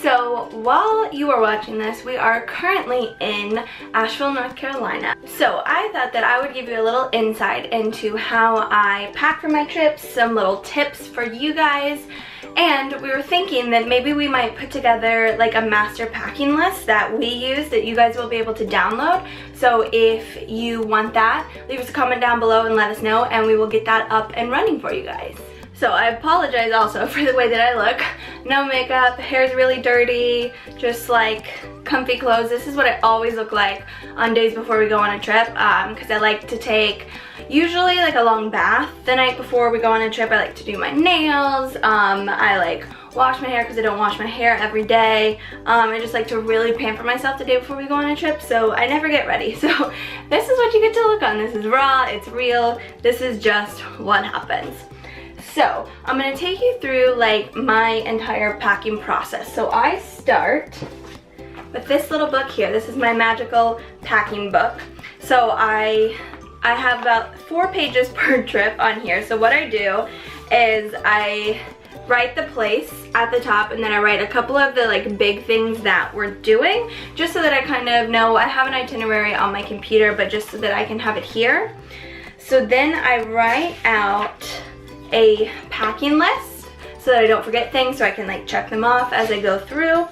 So while you are watching this, we are currently in Asheville, North Carolina. So I thought that I would give you a little insight into how I pack for my trips, some little tips for you guys, and we were thinking that maybe we might put together like a master packing list that we use that you guys will be able to download. So if you want that, leave us a comment down below and let us know, and we will get that up and running for you guys. So I apologize also for the way that I look. No makeup, hair's really dirty, just like comfy clothes. This is what I always look like on days before we go on a trip, because I like to take usually like a long bath the night before we go on a trip. I like to do my nails, I like wash my hair because I don't wash my hair every day. I just like to really pamper myself the day before we go on a trip, so I never get ready. So this is what you get to look on. This is raw, it's real, this is just what happens. So I'm going to take you through like my entire packing process. So I start with this little book here. This is my magical packing book. So I have about 4 pages per trip on here. So what I do is I write the place at the top, and then I write a couple of the like big things that we're doing, just so that I kind of know. I have an itinerary on my computer, but just so that I can have it here. So then I write out a packing list so that I don't forget things, so I can like check them off as I go through.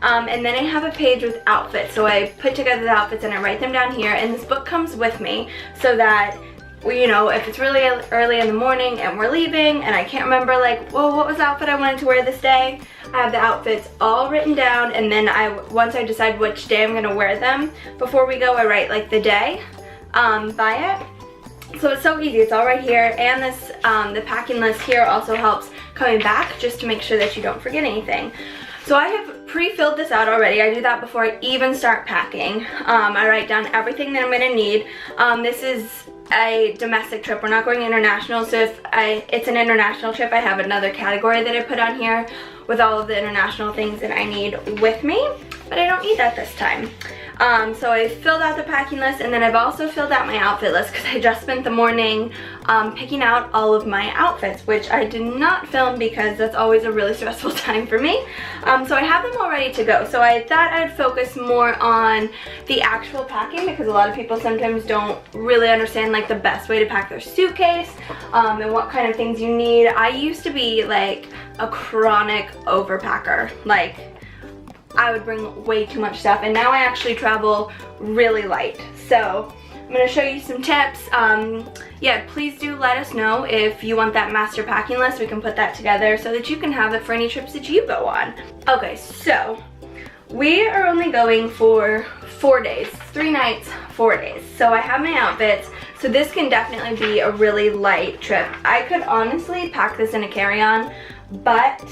And then I have a page with outfits, so I put together the outfits and I write them down here, and this book comes with me so that, you know, if it's really early in the morning and we're leaving and I can't remember like, well, what was the outfit I wanted to wear this day, I have the outfits all written down, and then once I decide which day I'm gonna wear them, before we go I write like the day by it. So it's so easy, it's all right here, and this the packing list here also helps coming back, just to make sure that you don't forget anything. So I have pre-filled this out already. I do that before I even start packing. I write down everything that I'm gonna need. This is a domestic trip, we're not going international, so if it's an international trip, I have another category that I put on here with all of the international things that I need with me, but I don't need that this time. So I filled out the packing list, and then I've also filled out my outfit list because I just spent the morning picking out all of my outfits, which I did not film because that's always a really stressful time for me. So I have them all ready to go. So I thought I'd focus more on the actual packing, because a lot of people sometimes don't really understand like the best way to pack their suitcase and what kind of things you need. I used to be like a chronic overpacker. Like, I would bring way too much stuff, and now I actually travel really light. So I'm going to show you some tips. Yeah, please do let us know if you want that master packing list. We can put that together so that you can have it for any trips that you go on. Okay, so we are only going for 4 days, 3 nights, 4 days. So I have my outfits, so this can definitely be a really light trip. I could honestly pack this in a carry-on, but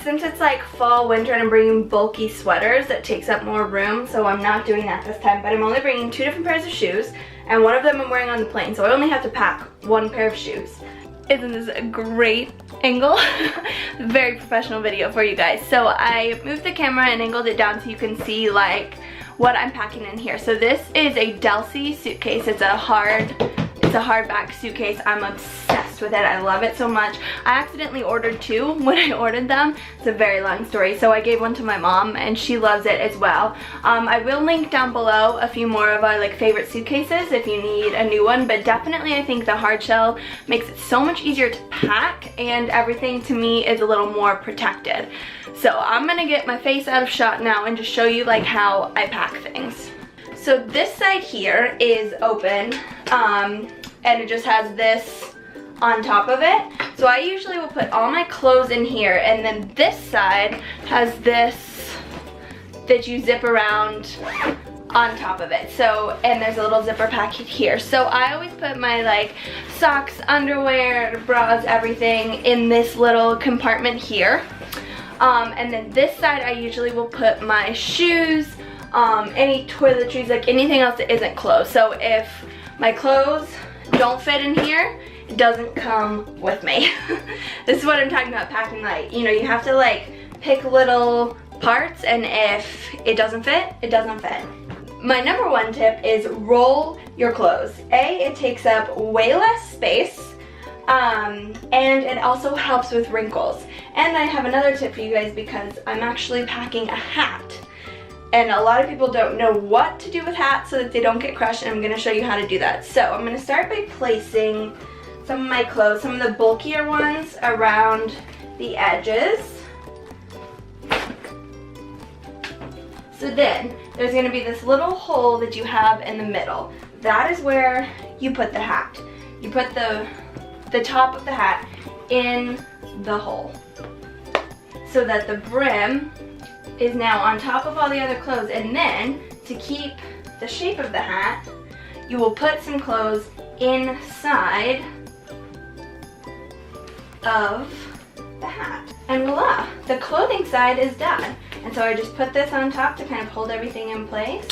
since it's like fall, winter, and I'm bringing bulky sweaters, that takes up more room, so I'm not doing that this time. But I'm only bringing 2 different pairs of shoes, and one of them I'm wearing on the plane, so I only have to pack 1 pair of shoes. Isn't this a great angle? Very professional video for you guys. So I moved the camera and angled it down so you can see like what I'm packing in here. So this is a Delcy suitcase. It's a hardback suitcase. I'm obsessed with it. I love it so much. I accidentally ordered 2 when I ordered them. It's a very long story. So I gave one to my mom, and she loves it as well. I will link down below a few more of our like favorite suitcases if you need a new one, but definitely I think the hard shell makes it so much easier to pack, and everything to me is a little more protected. So I'm gonna get my face out of shot now and just show you like how I pack things. So this side here is open, and it just has this on top of it. So I usually will put all my clothes in here, and then this side has this that you zip around on top of it. So, and there's a little zipper packet here. So I always put my like socks, underwear, bras, everything in this little compartment here. And then this side I usually will put my shoes, any toiletries, like anything else that isn't clothes. So if my clothes don't fit in here, it doesn't come with me. This is what I'm talking about packing light. You know, you have to like pick little parts, and if it doesn't fit, it doesn't fit. My number 1 tip is roll your clothes. A, it takes up way less space. and it also helps with wrinkles. And I have another tip for you guys because I'm actually packing a hat. And a lot of people don't know what to do with hats so that they don't get crushed, and I'm going to show you how to do that. So I'm going to start by placing some of my clothes, some of the bulkier ones, around the edges. So then there's going to be this little hole that you have in the middle. That is where you put the hat. You put the top of the hat in the hole so that the brim is now on top of all the other clothes. And then to keep the shape of the hat, you will put some clothes inside of the hat. And voila, the clothing side is done. And so I just put this on top to kind of hold everything in place.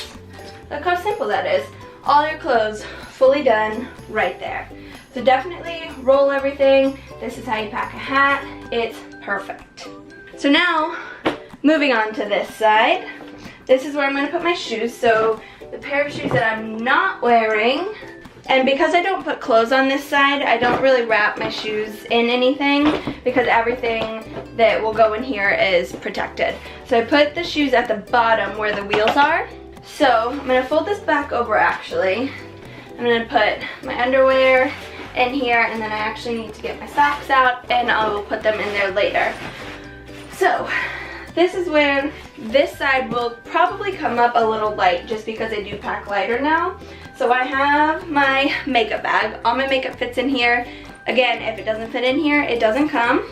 Look how simple that is. All your clothes fully done right there. So definitely roll everything. This is how you pack a hat. It's perfect. So now, moving on to this side. This is where I'm going to put my shoes. So the pair of shoes that I'm not wearing, and because I don't put clothes on this side, I don't really wrap my shoes in anything because everything that will go in here is protected. So I put the shoes at the bottom where the wheels are. So I'm going to fold this back over actually. I'm going to put my underwear in here, and then I actually need to get my socks out and I will put them in there later. So this is where this side will probably come up a little light just because I do pack lighter now. So I have my makeup bag. All my makeup fits in here. Again, if it doesn't fit in here, it doesn't come.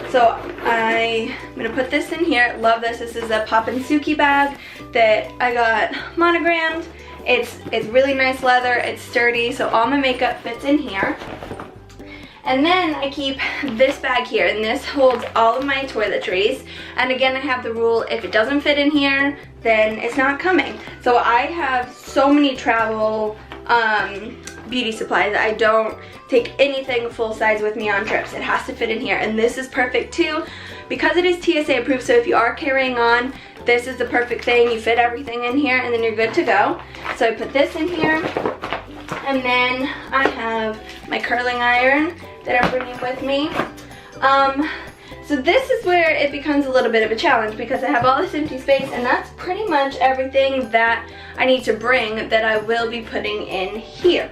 So I'm gonna put this in here. Love this. This is a Poppin' Suki bag that I got monogrammed. It's really nice leather. It's sturdy, so all my makeup fits in here. And then I keep this bag here, and this holds all of my toiletries. And again, I have the rule, if it doesn't fit in here, then it's not coming. So I have so many travel beauty supplies. I don't take anything full size with me on trips. It has to fit in here, and this is perfect too because it is TSA approved. So if you are carrying on, this is the perfect thing. You fit everything in here and then you're good to go. So I put this in here, and then I have my curling iron that I'm bringing with me. So this is where it becomes a little bit of a challenge because I have all this empty space, and that's pretty much everything that I need to bring that I will be putting in here.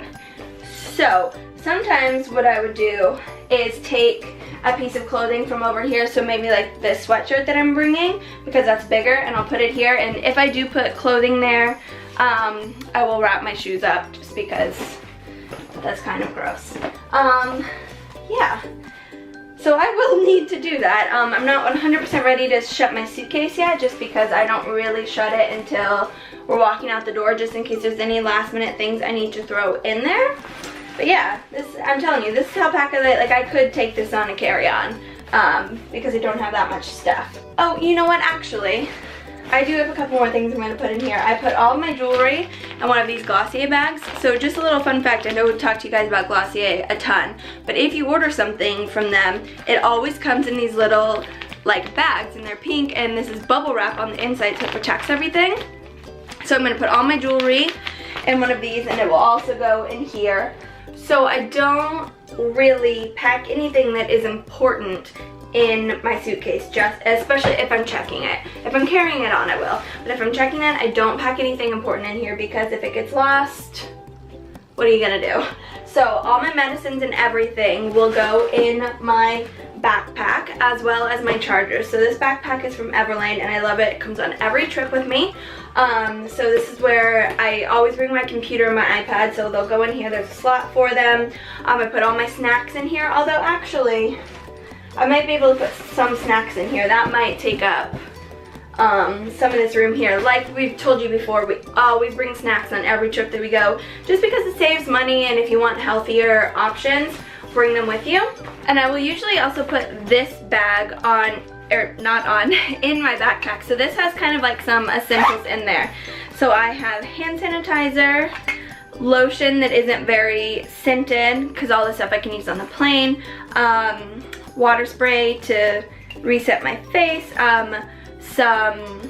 So sometimes what I would do is take a piece of clothing from over here, so maybe like this sweatshirt that I'm bringing, because that's bigger, and I'll put it here. And if I do put clothing there, I will wrap my shoes up just because that's kind of gross. Yeah. So I will need to do that. I'm not 100% ready to shut my suitcase yet, just because I don't really shut it until we're walking out the door, just in case there's any last minute things I need to throw in there. But yeah, I'm telling you, this is how packed I like. I could take this on a carry-on because I don't have that much stuff. Oh, you know what? Actually, I do have a couple more things I'm going to put in here. I put all of my jewelry in one of these Glossier bags. So just a little fun fact, I know we've talked to you guys about Glossier a ton, but if you order something from them, it always comes in these little like bags, and they're pink, and this is bubble wrap on the inside so it protects everything. So I'm going to put all my jewelry in one of these, and it will also go in here. So I don't really pack anything that is important in my suitcase, just especially if I'm checking it. If I'm carrying it on, I will. But if I'm checking it, I don't pack anything important in here, because if it gets lost, what are you gonna do? So all my medicines and everything will go in my backpack, as well as my chargers. So this backpack is from Everlane, and I love it. It comes on every trip with me. So this is where I always bring my computer and my iPad, so they'll go in here. There's a slot for them. I put all my snacks in here, although actually I might be able to put some snacks in here. That might take up some of this room here. Like we've told you before, we always bring snacks on every trip that we go, just because it saves money, and if you want healthier options, bring them with you. And I will usually also put this bag on, or not on, in my backpack. So this has kind of like some essentials in there. So I have hand sanitizer, lotion that isn't very scented, because all the stuff I can use on the plane, water spray to reset my face, some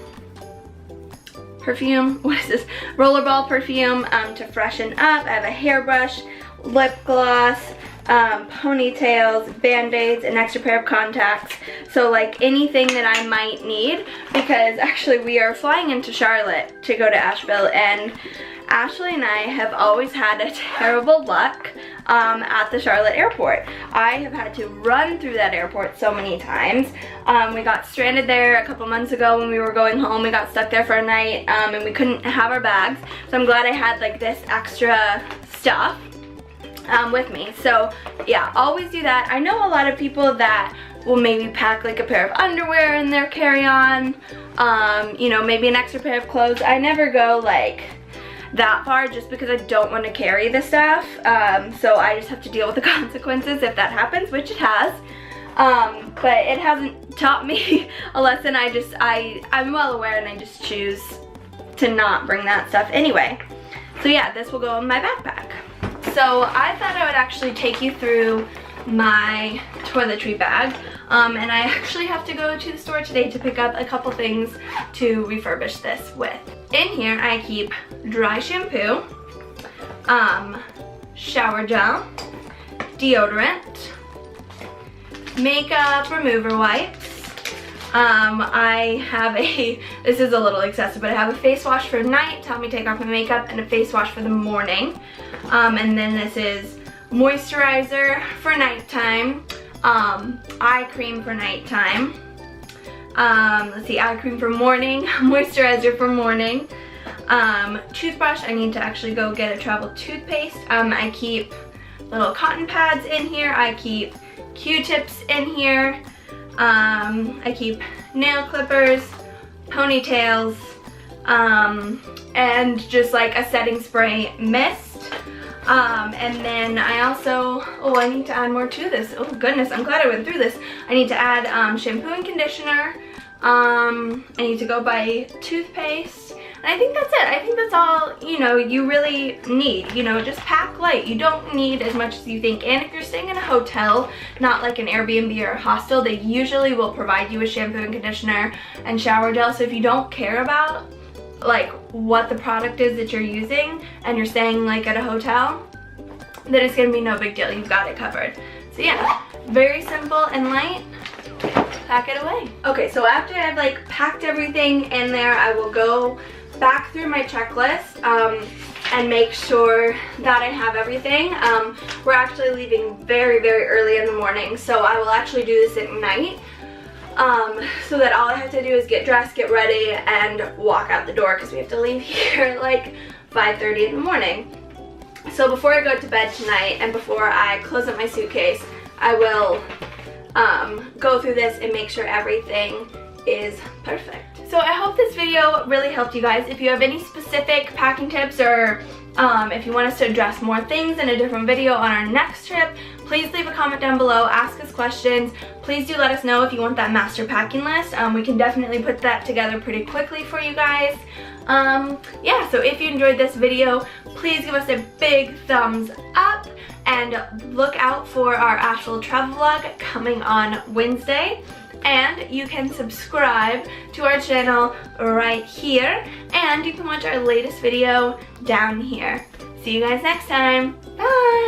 perfume, what is this, rollerball perfume to freshen up. I have a hairbrush, lip gloss, ponytails, band-aids, an extra pair of contacts. So like anything that I might need, because actually we are flying into Charlotte to go to Asheville, and Ashley and I have always had a terrible luck at the Charlotte airport. I have had to run through that airport so many times. We got stranded there a couple months ago when we were going home. We got stuck there for a night and we couldn't have our bags. So I'm glad I had like this extra stuff with me. So yeah, always do that. I know a lot of people that will maybe pack like a pair of underwear in their carry-on, you know, maybe an extra pair of clothes. I never go like that far just because I don't want to carry the stuff, so I just have to deal with the consequences if that happens, which it has, but it hasn't taught me a lesson. I'm well aware, and I just choose to not bring that stuff anyway. So yeah, this will go in my backpack. So I thought I would actually take you through my toiletry bag, and I actually have to go to the store today to pick up a couple things to refurbish this with. In here I keep dry shampoo, shower gel, deodorant, makeup remover wipes. I have this is a little excessive, but I have a face wash for night to help me take off my makeup, and a face wash for the morning. And then this is moisturizer for nighttime, eye cream for nighttime, let's see, eye cream for morning, moisturizer for morning, toothbrush. I need to actually go get a travel toothpaste. I keep little cotton pads in here. I keep Q-tips in here. I keep nail clippers, ponytails, and just like a setting spray mist. And then I also, I need to add more to this. Oh goodness, I'm glad I went through this. I need to add shampoo and conditioner. I need to go buy toothpaste. And I think that's it. I think that's all, you know, you really need. You know, just pack light. You don't need as much as you think. And if you're staying in a hotel, not like an Airbnb or a hostel, they usually will provide you with shampoo and conditioner and shower gel. So if you don't care about like what the product is that you're using and you're staying like at a hotel, then it's gonna be no big deal. You've got it covered. So yeah, very simple and light. Pack it away. Okay, so after I've like packed everything in there, I will go back through my checklist and make sure that I have everything. We're actually leaving very, very early in the morning, so I will actually do this at night. So that all I have to do is get dressed, get ready, and walk out the door because we have to leave here at like 5:30 in the morning. So before I go to bed tonight and before I close up my suitcase, I will go through this and make sure everything is perfect. So I hope this video really helped you guys. If you have any specific packing tips, or if you want us to address more things in a different video on our next trip, please leave a comment down below, ask us questions. Please do let us know if you want that master packing list. We can definitely put that together pretty quickly for you guys. Yeah, so if you enjoyed this video, please give us a big thumbs up and look out for our Asheville travel vlog coming on Wednesday. And you can subscribe to our channel right here, and you can watch our latest video down here. See you guys next time. Bye!